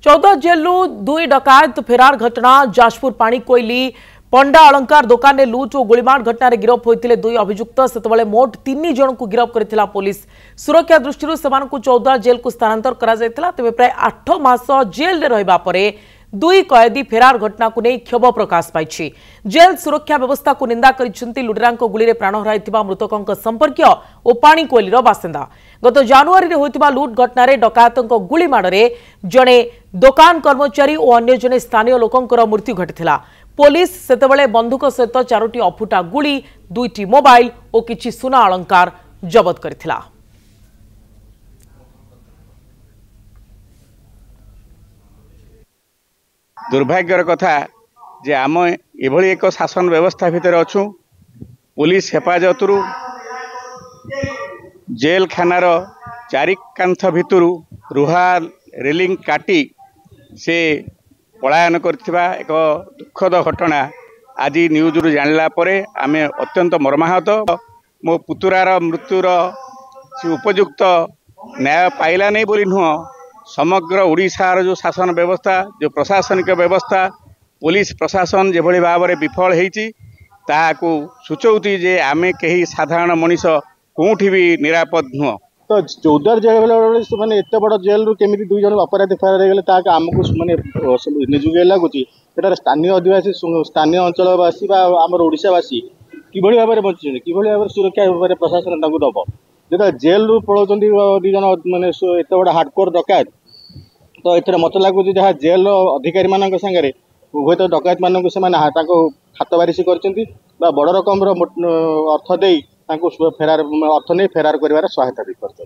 14 जेलू 2 डकायत फेरार घटना जाजपुर पाणीकोइली पंडा अलंकार दुकान में लुट और गोलीमार घटना गिरफ होते 2 अभियुक्त से मोट 3 जन को गिरफ कर पुलिस सुरक्षा दृष्टि से 14 जेल को स्थानांतर करा तेज प्राय 8 मास जेल रहा 2 कैदी फेरार घटना को नहीं क्षोभ प्रकाश पाई। जेल सुरक्षा व्यवस्था को निंदा कर लुटेरा गुली प्राण हराई मृतकों संपर्क और पाणीकोइली बासिंदा गत जानुआरी होता लुट घटन डकायतों गुलीमाड़े जड़े दुकान कर्मचारी और अन्य जने स्थानीय लोकंर मृत्यु घटी। पुलिस सेतेबेले बंधुक सहित 4टी अफुटा गुली 2टी मोबाइल और किछि सुना अलंकार जबत करथिला। दुर्भाग्यर कथा जे आम एभली एक शासन व्यवस्था भितर अच्छु पुलिस हेफाजतरू जेल खानार चारि कांथ भितरू रुहा रेलिंग काटी से पलायन करथिबा एक दुखद घटना आज न्यूज रु जानला परे आमे अत्यंत मर्माहत। मो पुतुरार मृत्युर उपयुक्त न्याय पाइला नहीं बोली नुह समग्र ओडिशार जो शासन व्यवस्था जो प्रशासनिक व्यवस्था पुलिस प्रशासन जो भाव में विफल होती ताकू सूचौती जे आमे कहीं साधारण मनीष कोठी भी निरापद नुह। तो 14 जेल मैंने एत बड़ जेल रु केमी 2 जन अपराधी फेरार होगले आमको मैंने निजुक लगुच एटार स्थानीय आदिवासी स्थानीय अंचलवासी आमर ओडिशावासी किभली भाव में बची कि भाव में सुरक्षा भाव प्रशासन दब जो जेल रु पलाउं 2 जन मैंने एत बड़ा हार्डकोर डकायत तो ये मत लगुच जहाँ जेल अधिकारी मान सागर उभय तो डकायत मानक से हाथ बारिश कर बड़ रकम अर्थ दे फेरार अर्थ नहीं फेरार कर सहायता भी कर।